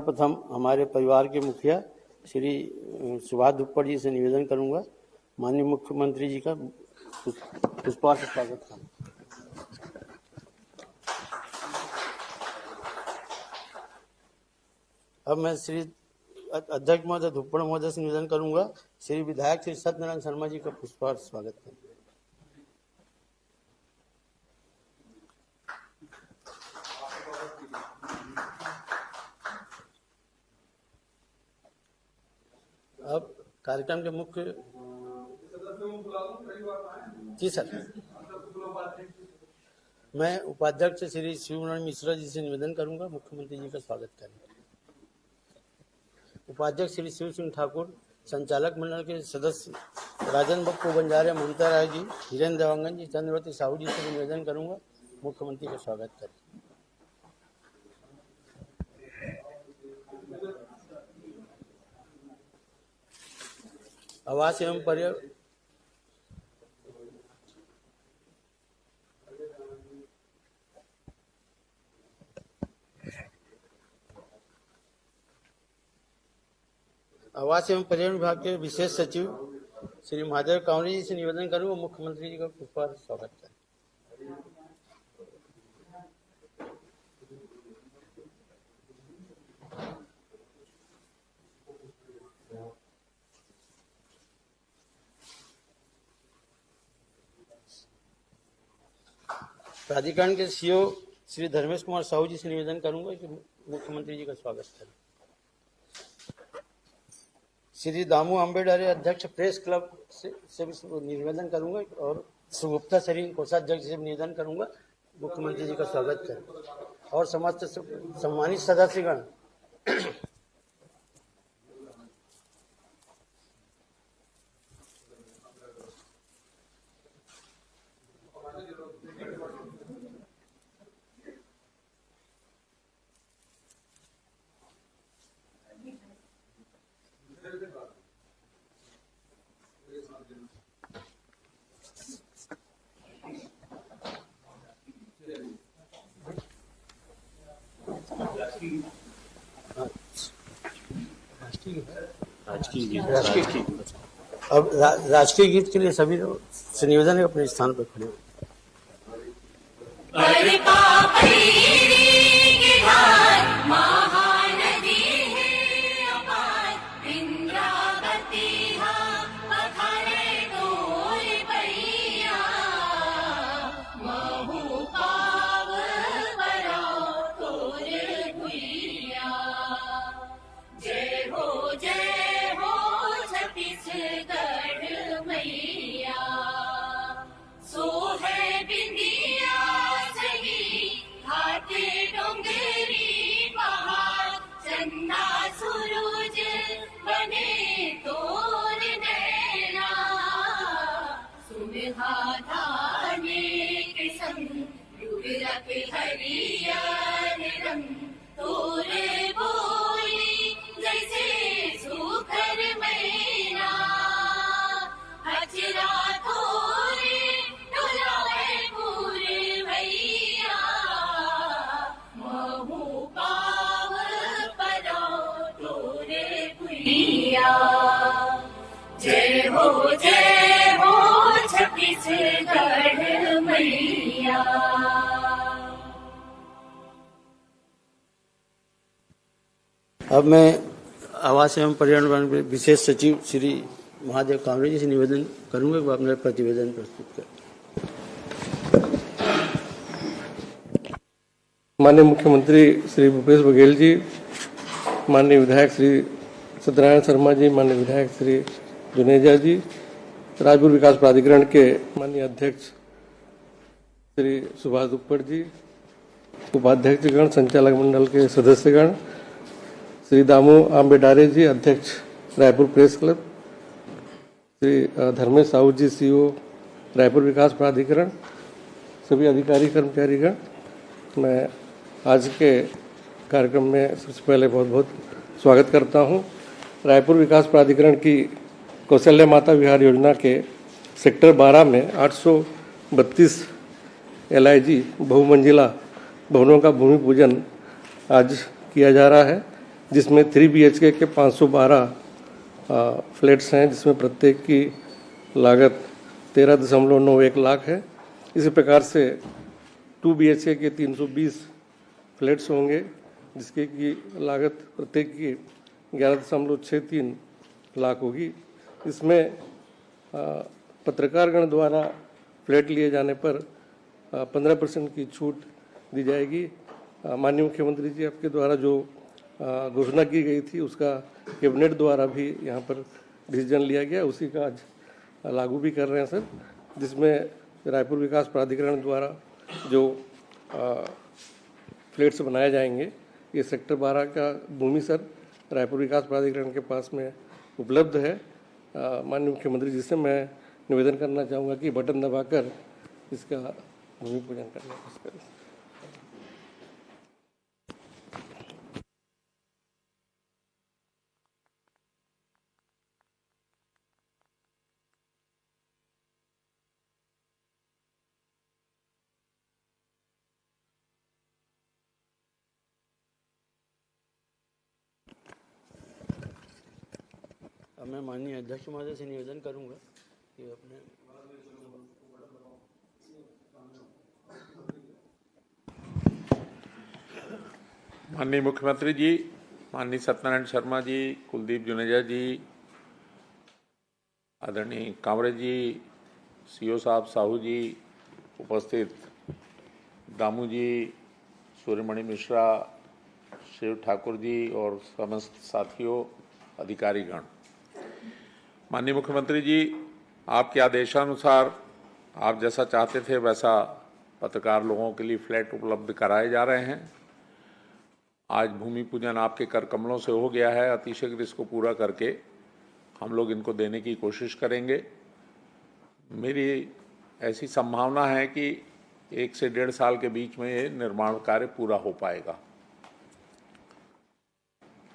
प्रथम हमारे परिवार के मुखिया श्री सुभाष दुप्पड़ जी से निवेदन करूंगा, माननीय मुख्यमंत्री जी का पुष्पहार से स्वागत करूं। अब मैं श्री अध्यक्ष महोदय दुप्पड़ महोदय से निवेदन करूंगा, श्री विधायक श्री सत्यनारायण शर्मा जी का पुष्पहार से स्वागत करूं। अब कार्यक्रम के मुख्य जी सर, मैं उपाध्यक्ष श्री शिवनारायण मिश्रा जी से निवेदन करूंगा, मुख्यमंत्री जी का स्वागत करें। उपाध्यक्ष श्री शिव सिंह ठाकुर, संचालक मंडल के सदस्य राजन बप्पू बंजारे, ममता राय जी, हिरेन देवांगन जी, चंद्रवती साहू जी से निवेदन करूंगा, मुख्यमंत्री का स्वागत करें। आवास एवं पर्यावरण विभाग के विशेष सचिव श्री महादेव कांवरे जी से निवेदन करूंगा, मुख्यमंत्री जी का पुष्पहार से स्वागत करें। प्राधिकरण के सीईओ श्री धर्मेश कुमार साहू जी से निवेदन करूंगा कि मुख्यमंत्री जी का स्वागत करें। श्री दामू आम्बेडारे, अध्यक्ष प्रेस क्लब से भी निवेदन करूंगा और सुगुप्ता सरीन कोषाध्यक्ष से निवेदन करूंगा, मुख्यमंत्री जी का स्वागत करें। और समस्त सम्मानित सदस्यगण, अब राष्ट्रीय गीत के लिए सभी से निवेदन है अपने स्थान पर खड़े हो। जय हो छत्तीसगढ़ मैया। अब मैं आवास एवं पर्यावरण विशेष सचिव श्री महादेव कांवरे जी से निवेदन करूंगा कि अपना प्रतिवेदन प्रस्तुत करें। माननीय मुख्यमंत्री श्री भूपेश बघेल जी, माननीय विधायक श्री सत्यनारायण शर्मा जी, माननीय विधायक श्री जुनेजा जी, रायपुर विकास प्राधिकरण के माननीय अध्यक्ष श्री सुभाष दुप्पड़ जी, उपाध्यक्षगण, संचालक मंडल के सदस्यगण, श्री दामू आम्बेडारे जी, अध्यक्ष रायपुर प्रेस क्लब, श्री धर्मेश साहू जी, सीईओ रायपुर विकास प्राधिकरण, सभी अधिकारी कर्मचारीगण, मैं आज के कार्यक्रम में सबसे पहले बहुत बहुत स्वागत करता हूं। रायपुर विकास प्राधिकरण की कौशल्या माता विहार योजना के सेक्टर 12 में 832 LIG बहुमंजिला भवनों का भूमि पूजन आज किया जा रहा है। जिसमें 3 BHK के 512 फ्लैट्स हैं, जिसमें प्रत्येक की लागत 13.91 लाख है। इसी प्रकार से 2 BHK के 320 फ्लैट्स होंगे, जिसके की लागत प्रत्येक की 11.63 लाख होगी। इसमें पत्रकारगण द्वारा फ्लैट लिए जाने पर 15% की छूट दी जाएगी। माननीय मुख्यमंत्री जी, आपके द्वारा जो घोषणा की गई थी, उसका कैबिनेट द्वारा भी यहाँ पर डिसीजन लिया गया, उसी का आज लागू भी कर रहे हैं सर, जिसमें रायपुर विकास प्राधिकरण द्वारा जो फ्लैट्स बनाए जाएंगे, ये सेक्टर 12 का भूमि सर रायपुर विकास प्राधिकरण के पास में उपलब्ध है। माननीय मुख्यमंत्री जी से मैं निवेदन करना चाहूँगा कि बटन दबाकर इसका भूमि पूजन करने का करें। अब मैं माननीय अध्यक्ष महोदय से निवेदन करूंगा कि अपने माननीय मुख्यमंत्री जी, माननीय सत्यनारायण शर्मा जी, कुलदीप जुनेजा जी, आदरणीय कांवरे जी, सीओ साहब साहू जी, उपस्थित दामू जी, सूर्यमणि मिश्रा, शिव ठाकुर जी और समस्त साथियों, अधिकारीगण। माननीय मुख्यमंत्री जी, आपके आदेशानुसार आप जैसा चाहते थे वैसा पत्रकार लोगों के लिए फ्लैट उपलब्ध कराए जा रहे हैं। आज भूमि पूजन आपके कर कमलों से हो गया है। अतिशीघ्र इसको पूरा करके हम लोग इनको देने की कोशिश करेंगे। मेरी ऐसी संभावना है कि 1 से 1.5 साल के बीच में ये निर्माण कार्य पूरा हो पाएगा।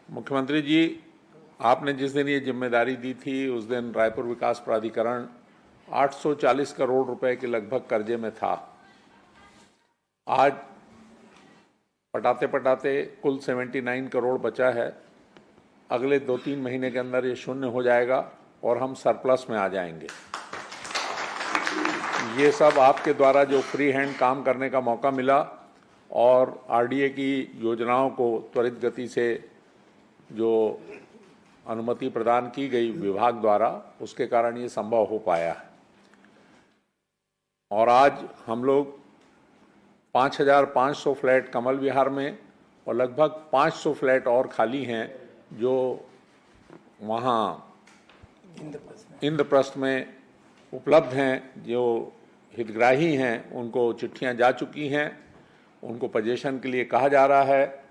मुख्यमंत्री जी, आपने जिस दिन ये जिम्मेदारी दी थी, उस दिन रायपुर विकास प्राधिकरण 840 करोड़ रुपए के लगभग कर्जे में था। आज पटाते पटाते कुल 79 करोड़ बचा है। अगले 2-3 महीने के अंदर ये शून्य हो जाएगा और हम सरप्लस में आ जाएंगे। ये सब आपके द्वारा जो फ्री हैंड काम करने का मौका मिला और आरडीए की योजनाओं को त्वरित गति से जो अनुमति प्रदान की गई विभाग द्वारा, उसके कारण ये संभव हो पाया है। और आज हम लोग 5,500 फ्लैट कमल विहार में और लगभग 500 फ्लैट और खाली हैं जो वहाँ इंद्रप्रस्थ में उपलब्ध हैं। जो हितग्राही हैं उनको चिट्ठियाँ जा चुकी हैं, उनको पोजीशन के लिए कहा जा रहा है।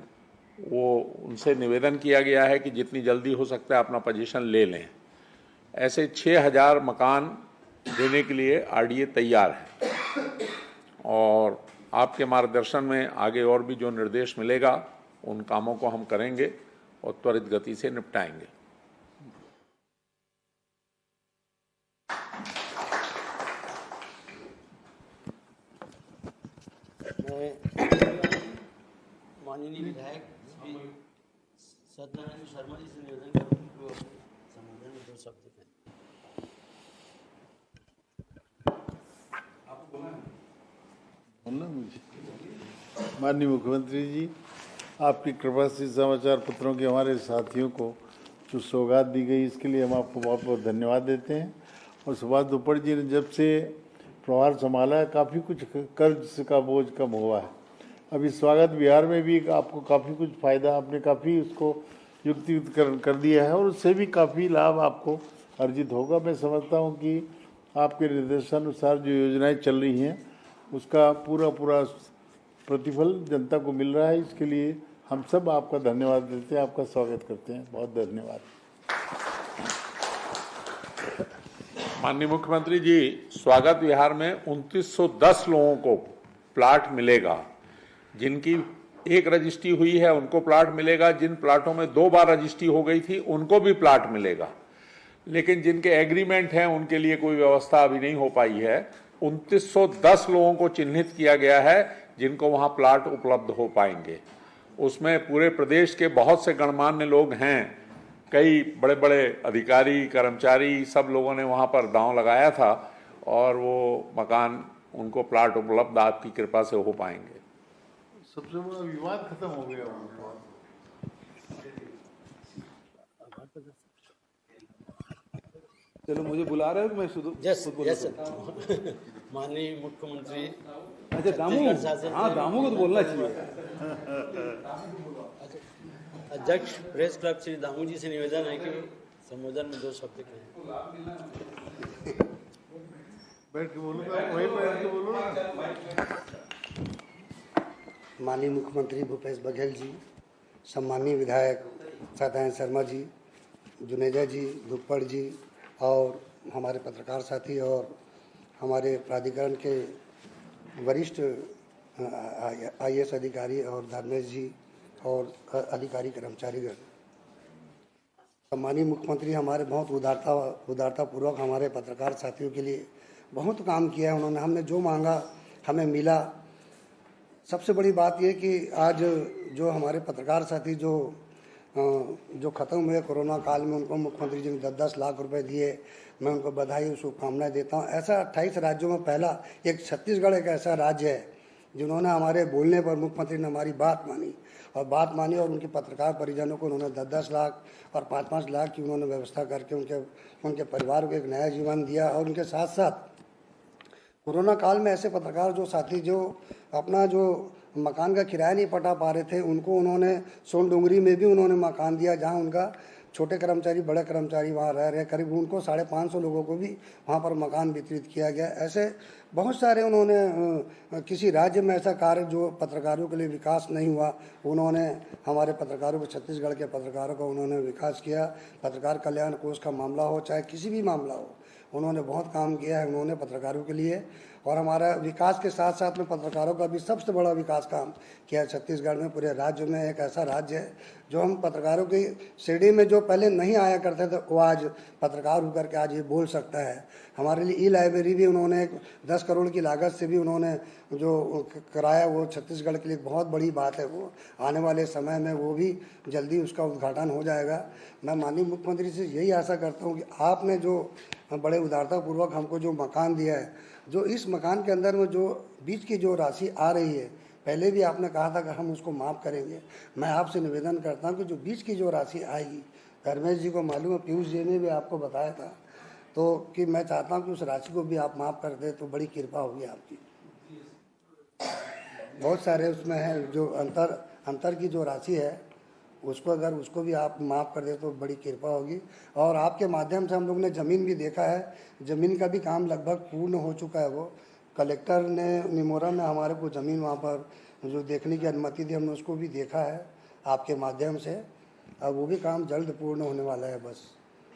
वो उनसे निवेदन किया गया है कि जितनी जल्दी हो सकता है अपना पोजीशन ले लें। ऐसे 6,000 मकान देने के लिए आरडीए तैयार है और आपके मार्गदर्शन में आगे और भी जो निर्देश मिलेगा उन कामों को हम करेंगे और त्वरित गति से निपटाएंगे। मैं माननीय विधायक श्री सत्यनारायण शर्मा जी से निवेदन करूँ कि वो अपने संबोधन में 2 शब्द कहें। माननीय मुख्यमंत्री जी, आपकी कृपा से समाचार पत्रों के हमारे साथियों को जो सौगात दी गई, इसके लिए हम आपको बहुत बहुत धन्यवाद देते हैं। और सुभाष दुप्पड़ जी ने जब से प्रभार संभाला है, काफ़ी कुछ कर्ज का बोझ कम हुआ है। अभी स्वागत विहार में भी आपको काफ़ी कुछ फ़ायदा, आपने काफ़ी उसको युक्तियुक्त कर दिया है और उससे भी काफ़ी लाभ आपको अर्जित होगा। मैं समझता हूँ कि आपके निर्देशानुसार जो योजनाएं चल रही हैं उसका पूरा प्रतिफल जनता को मिल रहा है। इसके लिए हम सब आपका धन्यवाद देते हैं, आपका स्वागत करते हैं। बहुत धन्यवाद। माननीय मुख्यमंत्री जी, स्वागत विहार में 2910 लोगों को प्लाट मिलेगा। जिनकी एक रजिस्ट्री हुई है उनको प्लाट मिलेगा, जिन प्लाटों में 2 बार रजिस्ट्री हो गई थी उनको भी प्लाट मिलेगा। लेकिन जिनके एग्रीमेंट हैं उनके लिए कोई व्यवस्था अभी नहीं हो पाई है। 2910 लोगों को चिन्हित किया गया है जिनको वहां प्लाट उपलब्ध हो पाएंगे उसमें पूरे प्रदेश के बहुत से गणमान्य लोग हैं, कई बड़े बड़े अधिकारी कर्मचारी सब लोगों ने वहाँ पर दांव लगाया था और वो मकान उनको प्लाट उपलब्ध आपकी कृपा से हो पाएंगे। सबसे बड़ा विवाद खत्म हो गया उनका। चलो मुझे बुला रहे हो कि मैं शुरू यस खुद बोलूं? यस माननीय मुख्यमंत्री अच्छा दामू, हाँ दामू को तो बोलना चाहिए। अध्यक्ष प्रेस क्लब श्री दामू जी से निवेदन है कि संबोधन में 2 शब्द कहें। बैठ के बोलो, वही बैठ के बोलो। माननीय मुख्यमंत्री भूपेश बघेल जी, सम्मानीय विधायक सत्यनारायण शर्मा जी, जुनेजा जी, धुप्पड़ जी और हमारे पत्रकार साथी और हमारे प्राधिकरण के वरिष्ठ IAS अधिकारी और धर्मेश जी और अधिकारी कर्मचारीगण। सम्मानीय मुख्यमंत्री हमारे बहुत उदारतापूर्वक हमारे पत्रकार साथियों के लिए बहुत काम किया है उन्होंने। हमने जो मांगा हमें मिला। सबसे बड़ी बात यह कि आज जो हमारे पत्रकार साथी जो ख़त्म हुए कोरोना काल में, उनको मुख्यमंत्री जी ने 10-10 लाख रुपए दिए। मैं उनको बधाई और शुभकामनाएं देता हूं। ऐसा 28 राज्यों में पहला एक छत्तीसगढ़ एक ऐसा राज्य है जिन्होंने हमारे बोलने पर मुख्यमंत्री ने हमारी बात मानी और उनके पत्रकार परिजनों को उन्होंने 10-10 लाख और 5-5 लाख की उन्होंने व्यवस्था करके उनके परिवार को एक नया जीवन दिया। और उनके साथ साथ कोरोना काल में ऐसे पत्रकार जो साथी जो अपना जो मकान का किराया नहीं पटा पा रहे थे, उनको उन्होंने सोनडुंगरी में भी उन्होंने मकान दिया, जहां उनका छोटे कर्मचारी बड़े कर्मचारी वहां रह रहे। करीब उनको 550 लोगों को भी वहां पर मकान वितरित किया गया। ऐसे बहुत सारे उन्होंने किसी राज्य में ऐसा कार्य जो पत्रकारों के लिए विकास नहीं हुआ, उन्होंने हमारे पत्रकारों को, छत्तीसगढ़ के पत्रकारों का उन्होंने विकास किया। पत्रकार कल्याण कोष का मामला हो चाहे किसी भी मामला हो, उन्होंने बहुत काम किया है उन्होंने पत्रकारों के लिए। और हमारा विकास के साथ साथ में पत्रकारों का भी सबसे बड़ा विकास काम किया है छत्तीसगढ़ में। पूरे राज्य में एक ऐसा राज्य है जो हम पत्रकारों की श्रेणी में जो पहले नहीं आया करते थे, वो आज पत्रकार होकर के आज ये बोल सकता है। हमारे लिए लाइब्रेरी भी उन्होंने 10 करोड़ की लागत से भी उन्होंने जो कराया, वो छत्तीसगढ़ के लिए बहुत बड़ी बात है। वो आने वाले समय में वो भी जल्दी उसका उद्घाटन हो जाएगा। मैं माननीय मुख्यमंत्री से यही आशा करता हूँ कि आपने जो बड़े उदारतापूर्वक हमको जो मकान दिया है, जो इस मकान के अंदर में जो बीच की जो राशि आ रही है, पहले भी आपने कहा था कि हम उसको माफ़ करेंगे। मैं आपसे निवेदन करता हूं कि जो बीच की जो राशि आएगी, धर्मेश जी को मालूम है, पीयूष जी ने भी आपको बताया था, तो कि मैं चाहता हूं कि उस राशि को भी आप माफ़ कर दें तो बड़ी कृपा होगी आपकी। बहुत सारे उसमें है जो अंतर की जो राशि है, उसको अगर उसको भी आप माफ़ कर दे तो बड़ी कृपा होगी। और आपके माध्यम से हम लोग ने ज़मीन भी देखा है, ज़मीन का भी काम लगभग पूर्ण हो चुका है। वो कलेक्टर ने निमोरा में हमारे को ज़मीन वहाँ पर जो देखने की अनुमति दी, हमने उसको भी देखा है आपके माध्यम से। अब वो भी काम जल्द पूर्ण होने वाला है। बस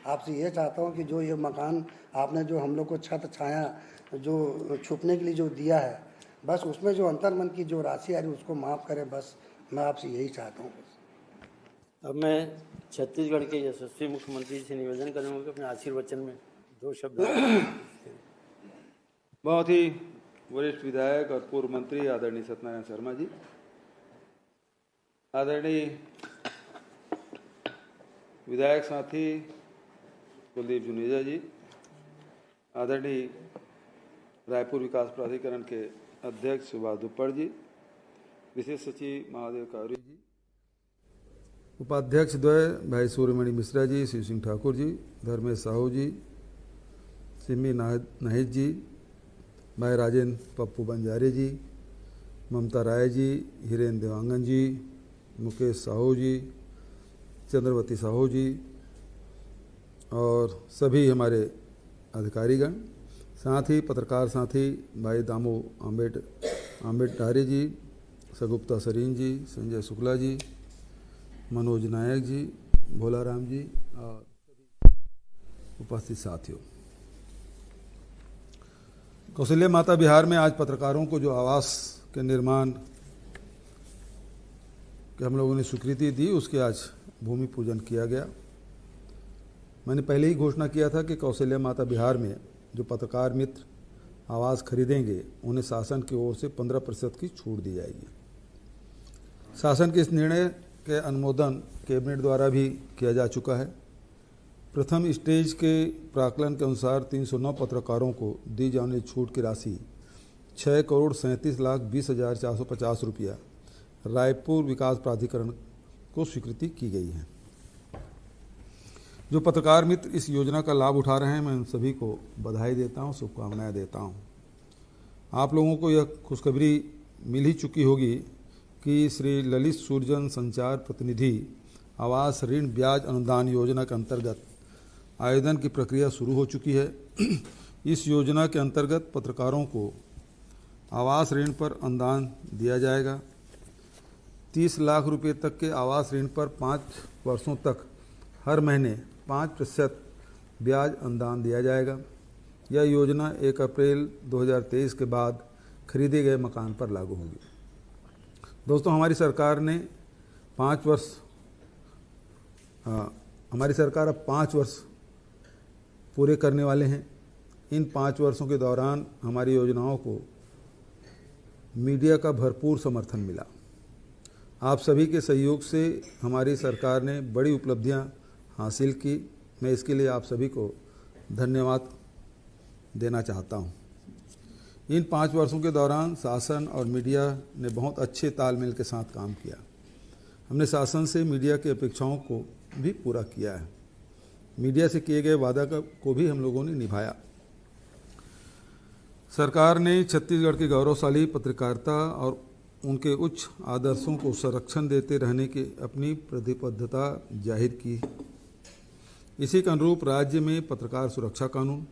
आपसे ये चाहता हूँ कि जो ये मकान आपने जो हम लोग को छत छाया जो छुपने के लिए जो दिया है, बस उसमें जो अंतर्मन की जो राशि आ रही उसको माफ़ करें। बस मैं आपसे यही चाहता हूँ। अब मैं छत्तीसगढ़ के यशस्वी मुख्यमंत्री से निवेदन करूंगा कि अपने आशीर्वचन में 2 शब्द। बहुत ही वरिष्ठ विधायक और पूर्व मंत्री आदरणीय सत्यनारायण शर्मा जी, आदरणीय विधायक साथी कुलदीप जुनेजा जी, आदरणीय रायपुर विकास प्राधिकरण के अध्यक्ष सुभाष धुप्पड़ जी, विशेष सचिव महादेव कावरी जी, उपाध्यक्ष द्वय भाई सूर्यमणि मिश्रा जी, शिव सिंह ठाकुर जी, धर्मेश साहू जी, सिमी नाहिद जी, भाई राजेंद्र पप्पू बंजारे जी, ममता राय जी, हिरेन देवांगन जी, मुकेश साहू जी, चंद्रवती साहू जी और सभी हमारे अधिकारीगण, साथ ही पत्रकार साथी भाई दामू आम्बेडकरी जी, सगुप्ता सरीन जी, संजय शुक्ला जी, मनोज नायक जी, भोलाराम जी और उपस्थित साथियों। कौशल्या माता बिहार में आज पत्रकारों को जो आवास के निर्माण के हम लोगों ने स्वीकृति दी, उसके आज भूमि पूजन किया गया। मैंने पहले ही घोषणा किया था कि कौशल्या माता बिहार में जो पत्रकार मित्र आवास खरीदेंगे उन्हें शासन की ओर से 15% की छूट दी जाएगी। शासन के इस निर्णय के अनुमोदन कैबिनेट द्वारा भी किया जा चुका है। प्रथम स्टेज के प्राक्कलन के अनुसार 309 पत्रकारों को दी जाने छूट की राशि 6,37,20,450 रुपया रायपुर विकास प्राधिकरण को स्वीकृति की गई है। जो पत्रकार मित्र इस योजना का लाभ उठा रहे हैं, मैं उन सभी को बधाई देता हूं, शुभकामनाएं देता हूं। आप लोगों को यह खुशखबरी मिल ही चुकी होगी कि श्री ललित सूरजन संचार प्रतिनिधि आवास ऋण ब्याज अनुदान योजना के अंतर्गत आवेदन की प्रक्रिया शुरू हो चुकी है। इस योजना के अंतर्गत पत्रकारों को आवास ऋण पर अनुदान दिया जाएगा। 30 लाख रुपए तक के आवास ऋण पर 5 वर्षों तक हर महीने 5% ब्याज अनुदान दिया जाएगा। यह योजना 1 अप्रैल 2023 के बाद खरीदे गए मकान पर लागू होगी। दोस्तों, हमारी सरकार अब 5 वर्ष पूरे करने वाले हैं। इन 5 वर्षों के दौरान हमारी योजनाओं को मीडिया का भरपूर समर्थन मिला। आप सभी के सहयोग से हमारी सरकार ने बड़ी उपलब्धियां हासिल की। मैं इसके लिए आप सभी को धन्यवाद देना चाहता हूं। इन 5 वर्षों के दौरान शासन और मीडिया ने बहुत अच्छे तालमेल के साथ काम किया। हमने शासन से मीडिया की अपेक्षाओं को भी पूरा किया है। मीडिया से किए गए वादा को भी हम लोगों ने निभाया। सरकार ने छत्तीसगढ़ की गौरवशाली पत्रकारिता और उनके उच्च आदर्शों को संरक्षण देते रहने की अपनी प्रतिबद्धता जाहिर की। इसी के अनुरूप राज्य में पत्रकार सुरक्षा कानून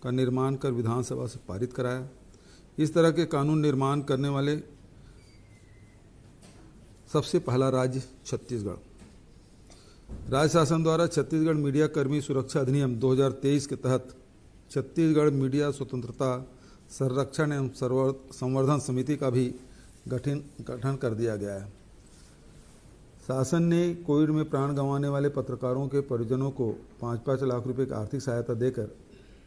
का निर्माण कर विधानसभा से पारित कराया। इस तरह के कानून निर्माण करने वाले सबसे पहला राज्य छत्तीसगढ़। राज्य शासन द्वारा छत्तीसगढ़ मीडिया कर्मी सुरक्षा अधिनियम 2023 के तहत छत्तीसगढ़ मीडिया स्वतंत्रता संरक्षण एवं संवर्धन समिति का भी गठन कर दिया गया है। शासन ने कोविड में प्राण गंवाने वाले पत्रकारों के परिजनों को 5-5 लाख रुपए की आर्थिक सहायता देकर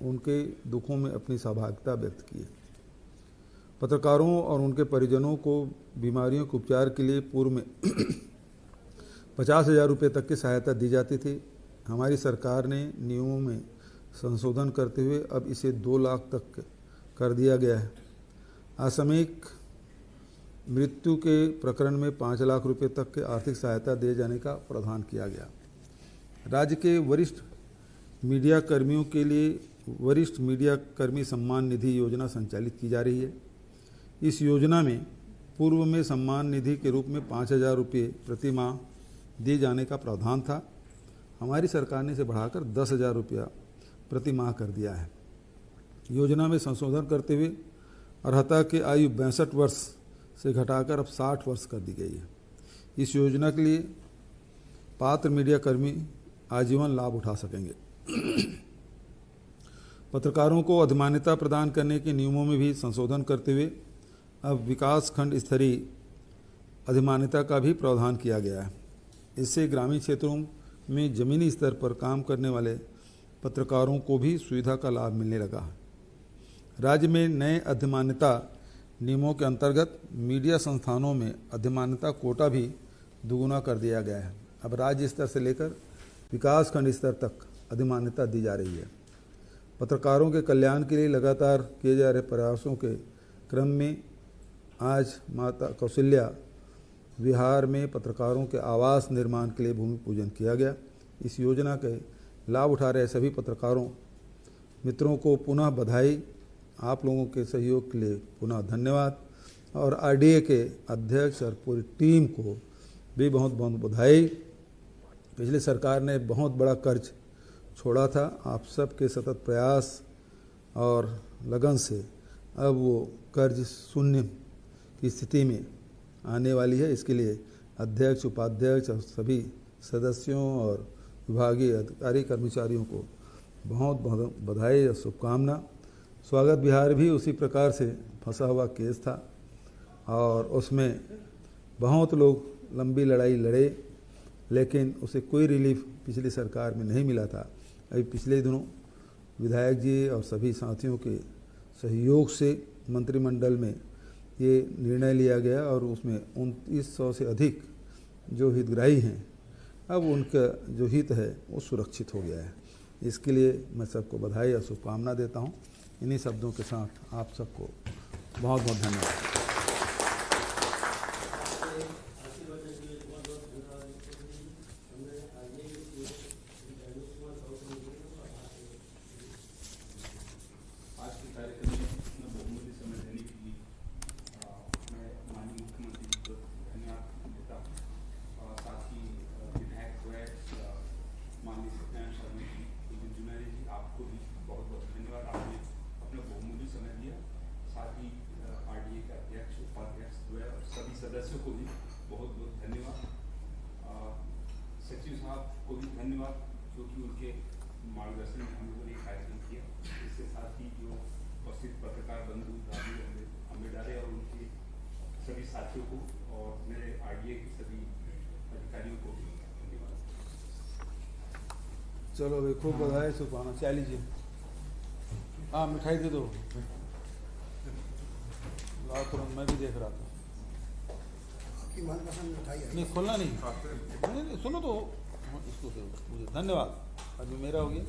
उनके दुखों में अपनी सहभागिता व्यक्त की है। पत्रकारों और उनके परिजनों को बीमारियों के उपचार के लिए पूर्व में 50,000 रुपये तक की सहायता दी जाती थी। हमारी सरकार ने नियमों में संशोधन करते हुए अब इसे 2 लाख तक कर दिया गया है। असामयिक मृत्यु के प्रकरण में 5 लाख रुपए तक के आर्थिक सहायता दिए जाने का प्रावधान किया गया। राज्य के वरिष्ठ मीडिया कर्मियों के लिए वरिष्ठ मीडिया कर्मी सम्मान निधि योजना संचालित की जा रही है। इस योजना में पूर्व में सम्मान निधि के रूप में 5,000 रुपये प्रति माह दिए जाने का प्रावधान था। हमारी सरकार ने इसे बढ़ाकर 10,000 रुपया प्रति माह कर दिया है। योजना में संशोधन करते हुए अर्हता की आयु 62 वर्ष से घटाकर अब 60 वर्ष कर दी गई है। इस योजना के लिए पात्र मीडिया कर्मी आजीवन लाभ उठा सकेंगे। पत्रकारों को अधिमान्यता प्रदान करने के नियमों में भी संशोधन करते हुए अब विकास खंड स्तरीय अधिमान्यता का भी प्रावधान किया गया है। इससे ग्रामीण क्षेत्रों में जमीनी स्तर पर काम करने वाले पत्रकारों को भी सुविधा का लाभ मिलने लगा है। राज्य में नए अधिमान्यता नियमों के अंतर्गत मीडिया संस्थानों में अधिमान्यता कोटा भी दुगुना कर दिया गया है। अब राज्य स्तर से लेकर विकास खंड स्तर तक अधिमान्यता दी जा रही है। पत्रकारों के कल्याण के लिए लगातार किए जा रहे प्रयासों के क्रम में आज माता कौशल्या विहार में पत्रकारों के आवास निर्माण के लिए भूमि पूजन किया गया। इस योजना के लाभ उठा रहे सभी पत्रकारों मित्रों को पुनः बधाई। आप लोगों के सहयोग के लिए पुनः धन्यवाद और आरडीए के अध्यक्ष और पूरी टीम को भी बहुत बहुत बधाई। पिछली सरकार ने बहुत बड़ा कर्ज छोड़ा था। आप सबके सतत प्रयास और लगन से अब वो कर्ज शून्य की स्थिति में आने वाली है। इसके लिए अध्यक्ष, उपाध्यक्ष और सभी सदस्यों और विभागीय अधिकारी कर्मचारियों को बहुत बहुत बधाई और शुभकामना। स्वागत बिहार भी उसी प्रकार से फंसा हुआ केस था और उसमें बहुत लोग लंबी लड़ाई लड़े, लेकिन उसे कोई रिलीफ पिछली सरकार में नहीं मिला था। अभी पिछले दिनों विधायक जी और सभी साथियों के सहयोग से मंत्रिमंडल में ये निर्णय लिया गया और उसमें 2900 से अधिक जो हितग्राही हैं अब उनका जो हित है वो सुरक्षित हो गया है। इसके लिए मैं सबको बधाई और शुभकामना देता हूँ। इन्हीं शब्दों के साथ आप सबको बहुत बहुत धन्यवाद। आज के कार्यक्रम में अपना बहुमूल्य समय देने के लिए मैं माननीय मुख्यमंत्री जी को धन्यवाद देता हूँ और साथ ही विधायक माननीय सत्यनारायण शर्मा जी, जुनेजा जी, आपको भी बहुत बहुत धन्यवाद। आपने अपना बहुमूल्य समय दिया। साथ ही RDA के अध्यक्ष, उपाध्यक्ष और सभी सदस्यों को भी बहुत बहुत धन्यवाद। सचिव साहब को भी धन्यवाद क्योंकि उनके मार्गदर्शन में हम लोगों ने कार्यक्रम किया। इसके साथ ही जो उपस्थित पत्रकार बंधु राजू अम्बेडारे और उनके सभी साथियों को और मेरे RDA के सभी अधिकारियों को भी धन्यवाद। चलो भाई, खूब बधाई, शुभकामना। चाय लीजिए। हाँ, मिठाई दे दो। लाओ तुरंत, मैं भी देख रहा था। आपकी मनपसंद मिठाई है। नहीं, खोलना नहीं। नहीं, सुनो तो इसको दो मुझे। धन्यवाद। अभी मेरा हो गया।